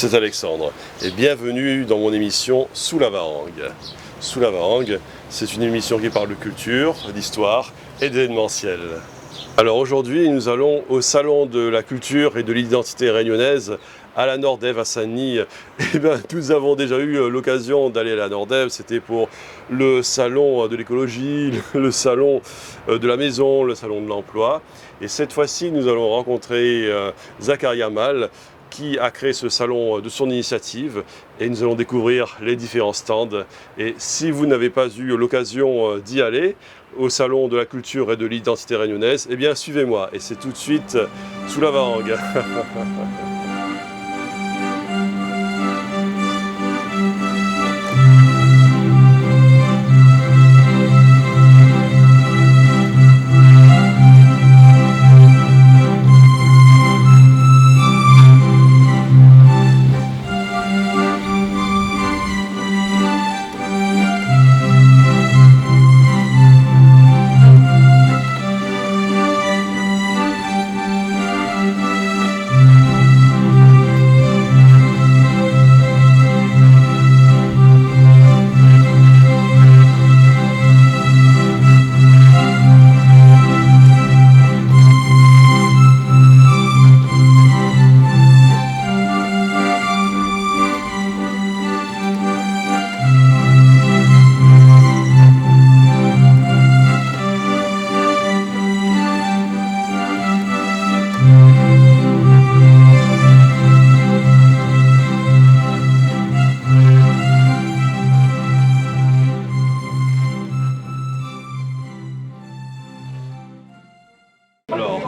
c'est Alexandre et bienvenue dans mon émission Sous la Varangue. Sous la Varangue, c'est une émission qui parle de culture, d'histoire et d'événementiel. Alors aujourd'hui, nous allons au Salon de la culture et de l'identité réunionnaise à la Nordève à Saint-Denis. Nous avons déjà eu l'occasion d'aller à la Nordève, c'était pour le salon de l'écologie, le salon de la maison, le salon de l'emploi. Et cette fois-ci, nous allons rencontrer Zakaria Mal, qui a créé ce salon de son initiative, et nous allons découvrir les différents stands. Et si vous n'avez pas eu l'occasion d'y aller au Salon de la culture et de l'identité réunionnaise, eh bien suivez-moi, et c'est tout de suite Sous la Varangue.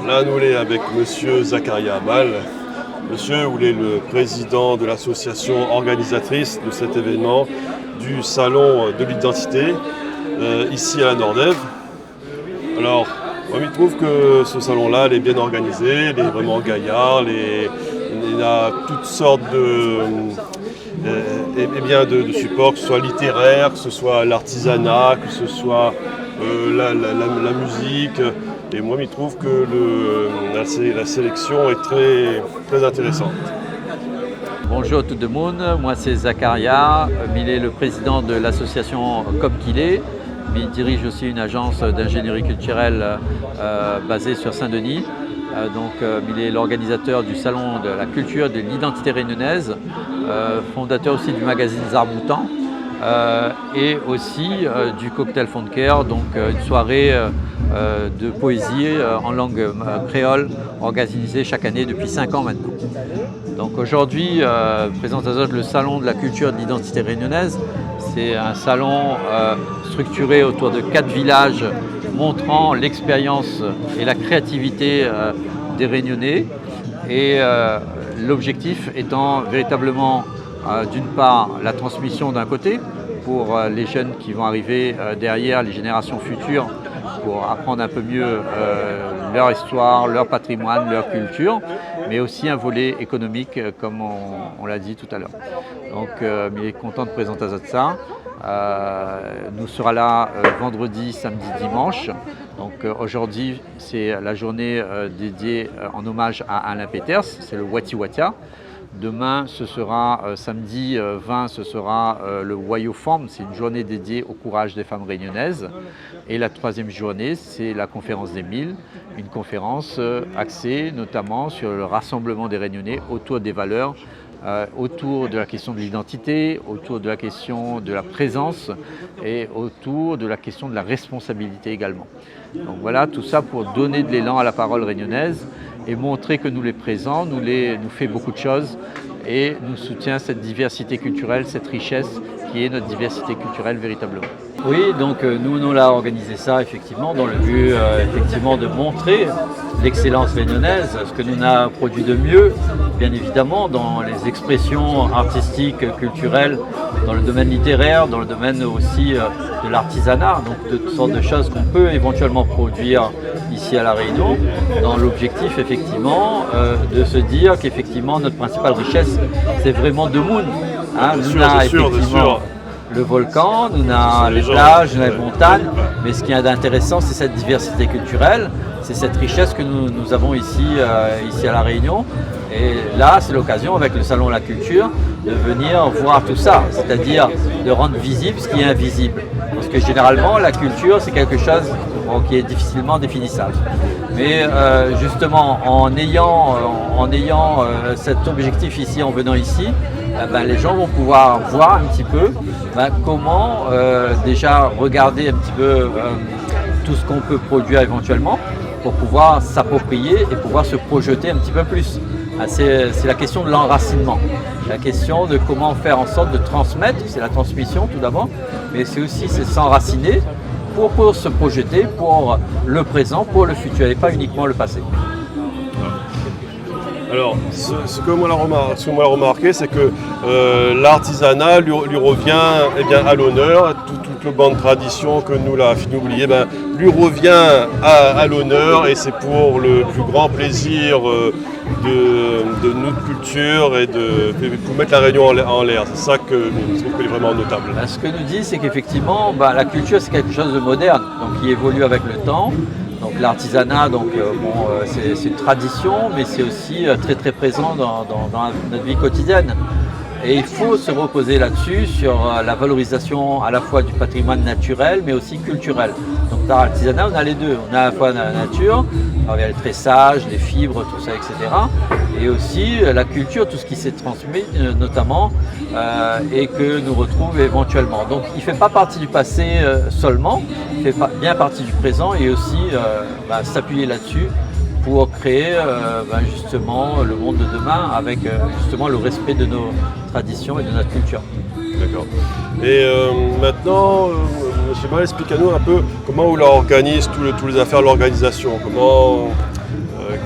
Là, nous sommes avec Monsieur Zakaria Mal. Monsieur, vous êtes le président de l'association organisatrice de cet événement du Salon de l'identité, ici à la Nordève. Alors, moi, je trouve que ce salon-là, il est bien organisé, il est vraiment gaillard, il y a toutes sortes de supports, que ce soit littéraire, que ce soit l'artisanat, que ce soit la musique. Et moi, je trouve que la sélection est très intéressante. Bonjour tout le monde, moi c'est Zakaria, il est le président de l'association Comme qu'il est. Il dirige aussi une agence d'ingénierie culturelle basée sur Saint-Denis. Il est l'organisateur du Salon de la culture et de l'identité réunionnaise, fondateur aussi du magazine Zarboutan. Et aussi du cocktail fond de cœur, donc une soirée de poésie en langue créole organisée chaque année depuis 5 ans maintenant. Donc aujourd'hui, présentation le Salon de la culture et de l'identité réunionnaise. C'est un salon structuré autour de 4 villages montrant l'expérience et la créativité des Réunionnais. Et l'objectif étant véritablement d'une part la transmission d'un côté pour les jeunes qui vont arriver derrière, les générations futures, pour apprendre un peu mieux leur histoire, leur patrimoine, leur culture, mais aussi un volet économique comme on l'a dit tout à l'heure. Donc il est content de présenter ça. Nous serons là vendredi, samedi, dimanche. Donc aujourd'hui c'est la journée dédiée en hommage à Alain Peters, c'est le Wati Watia. Demain, ce sera samedi 20, ce sera le Wayo Forme, c'est une journée dédiée au courage des femmes réunionnaises. Et la troisième journée, c'est la conférence des 1000, une conférence axée notamment sur le rassemblement des Réunionnais autour des valeurs, autour de la question de l'identité, autour de la question de la présence et autour de la question de la responsabilité également. Donc voilà, tout ça pour donner de l'élan à la parole réunionnaise et montrer que nous les présents, nous fait beaucoup de choses et nous soutient cette diversité culturelle, cette richesse qui est notre diversité culturelle véritablement. Oui, donc nous on a organisé ça effectivement dans le but effectivement de montrer l'excellence réunionnaise, ce que nous avons produit de mieux, bien évidemment dans les expressions artistiques, culturelles, dans le domaine littéraire, dans le domaine aussi de l'artisanat, donc de toutes sortes de choses qu'on peut éventuellement produire ici à La Réunion, dans l'objectif effectivement de se dire qu'effectivement notre principale richesse c'est vraiment de Moon. Bien sûr. Le volcan, nous avons les plages, nous avons les montagnes, mais ce qui est intéressant, c'est cette diversité culturelle c'est cette richesse que nous avons ici à La Réunion. Et là, c'est l'occasion, avec le Salon de la Culture, de venir voir tout ça, c'est-à-dire de rendre visible ce qui est invisible. Parce que généralement, la culture, c'est quelque chose qui est difficilement définissable. Mais justement, en ayant cet objectif ici, en venant ici, les gens vont pouvoir voir un petit peu comment déjà regarder un petit peu tout ce qu'on peut produire éventuellement pour pouvoir s'approprier et pouvoir se projeter un petit peu plus. C'est la question de l'enracinement, la question de comment faire en sorte de transmettre, c'est la transmission tout d'abord, mais c'est aussi s'enraciner pour se projeter pour le présent, pour le futur et pas uniquement le passé. Alors, ce que moi j'ai remarqué, c'est que l'artisanat lui revient à l'honneur, toute le banc de tradition que nous l'a fait oublier, lui revient à l'honneur, et c'est pour le plus grand plaisir de notre culture et pour mettre la Réunion en l'air. C'est ça que je trouve qu'elle est vraiment notable. Ce que nous dit, c'est qu'effectivement, la culture, c'est quelque chose de moderne, donc qui évolue avec le temps. Donc l'artisanat, c'est une tradition, mais c'est aussi très très présent dans notre vie quotidienne. Et il faut se reposer là-dessus, sur la valorisation à la fois du patrimoine naturel, mais aussi culturel. Donc dans l'artisanat, on a les deux. On a à la fois la nature, à travers les tressages, les fibres, tout ça, etc. Et aussi la culture, tout ce qui s'est transmis notamment, et que nous retrouvons éventuellement. Donc il ne fait pas partie du passé seulement, il fait bien partie du présent, et aussi s'appuyer là-dessus pour créer justement le monde de demain avec justement le respect de nos traditions et de notre culture. D'accord. Et maintenant, M. Ball, expliquez-nous un peu comment on organise toutes les affaires de l'organisation.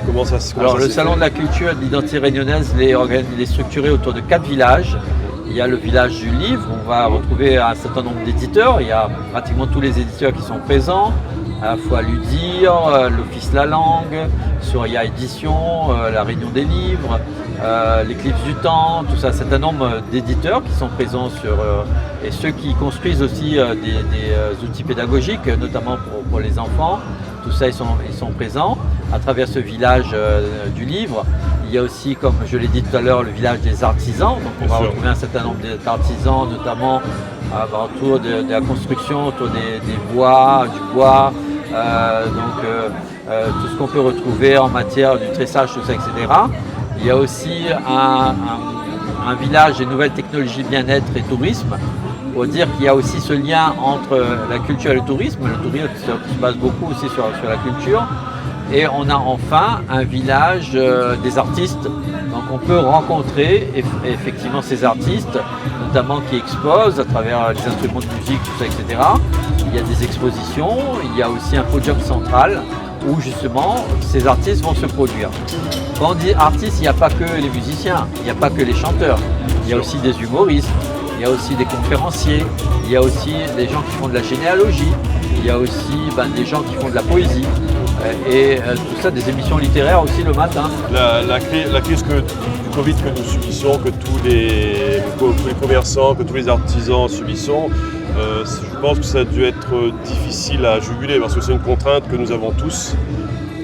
Comment ça se passe? Alors le Salon de la Culture et de l'Identité réunionnaise, il est structuré autour de 4 villages. Il y a le village du livre, on va retrouver un certain nombre d'éditeurs. Il y a pratiquement tous les éditeurs qui sont présents, à la fois l'UDIR, l'Office La Langue, Soria Édition, la Réunion des Livres, l'Éclipse du Temps, tout ça. C'est un nombre d'éditeurs qui sont présents et ceux qui construisent aussi des outils pédagogiques, notamment pour les enfants. Tout ça, ils sont présents à travers ce village du livre. Il y a aussi, comme je l'ai dit tout à l'heure, le village des artisans. Donc on va retrouver un certain nombre d'artisans, notamment autour de la construction, autour du bois, tout ce qu'on peut retrouver en matière du tressage, tout ça, etc. Il y a aussi un village des nouvelles technologies bien-être et tourisme, pour dire qu'il y a aussi ce lien entre la culture et le tourisme. Le tourisme se base beaucoup aussi sur la culture. Et on a enfin un village des artistes. Donc on peut rencontrer effectivement ces artistes, notamment qui exposent à travers les instruments de musique, tout ça, etc. Il y a des expositions, il y a aussi un podium central où justement ces artistes vont se produire. Quand on dit artistes, il n'y a pas que les musiciens, il n'y a pas que les chanteurs, il y a aussi des humoristes, il y a aussi des conférenciers, il y a aussi des gens qui font de la généalogie, il y a aussi des gens qui font de la poésie. Et tout ça, des émissions littéraires aussi le matin. La crise du Covid que nous subissons, que tous les commerçants, que tous les artisans subissons, je pense que ça a dû être difficile à juguler parce que c'est une contrainte que nous avons tous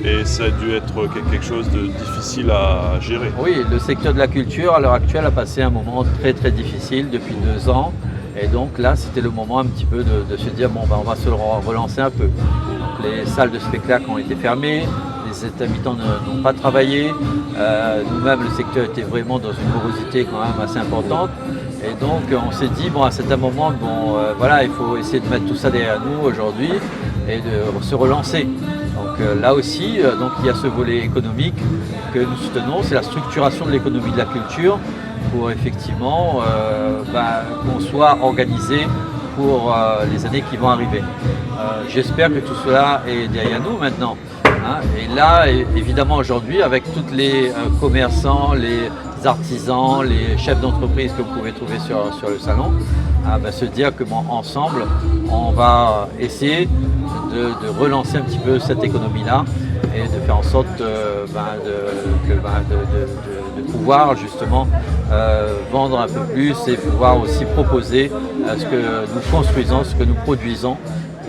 et ça a dû être quelque chose de difficile à gérer. Oui, le secteur de la culture à l'heure actuelle a passé un moment très très difficile depuis 2 ans. Et donc là, c'était le moment un petit peu de se dire, on va se relancer un peu. Donc, les salles de spectacle ont été fermées, les intermittents n'ont pas travaillé. Nous-mêmes, le secteur était vraiment dans une morosité quand même assez importante. Et donc, on s'est dit, à certains moments, il faut essayer de mettre tout ça derrière nous aujourd'hui et de se relancer. Donc là aussi, il y a ce volet économique que nous soutenons, c'est la structuration de l'économie de la culture, pour effectivement qu'on soit organisé pour les années qui vont arriver. J'espère que tout cela est derrière nous maintenant. Et là, évidemment, aujourd'hui, avec tous les commerçants, les artisans, les chefs d'entreprise que vous pouvez trouver sur le salon, se dire que ensemble, on va essayer de relancer un petit peu cette économie-là et de faire en sorte de pouvoir justement vendre un peu plus et pouvoir aussi proposer ce que nous construisons, ce que nous produisons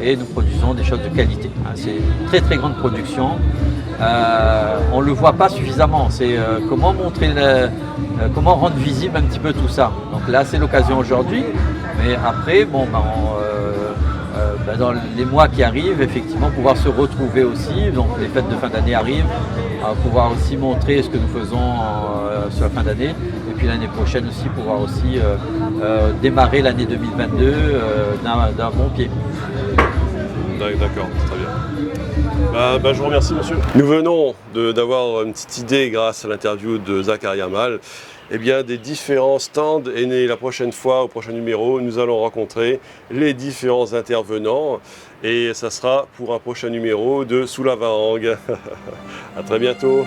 et nous produisons des choses de qualité. C'est une très très grande production. On ne le voit pas suffisamment. C'est comment montrer, comment rendre visible un petit peu tout ça. Donc là, c'est l'occasion aujourd'hui. Mais après, bon, dans les mois qui arrivent, effectivement, pouvoir se retrouver aussi. Donc les fêtes de fin d'année arrivent, pouvoir aussi montrer ce que nous faisons sur la fin d'année. Et puis l'année prochaine aussi, pouvoir aussi démarrer l'année 2022 d'un bon pied. D'accord, très bien. Je vous remercie, monsieur. Nous venons d'avoir une petite idée, grâce à l'interview de Zakaria Mal, des différents stands. Et la prochaine fois, au prochain numéro, nous allons rencontrer les différents intervenants. Et ça sera pour un prochain numéro de Sous la Varang. À très bientôt.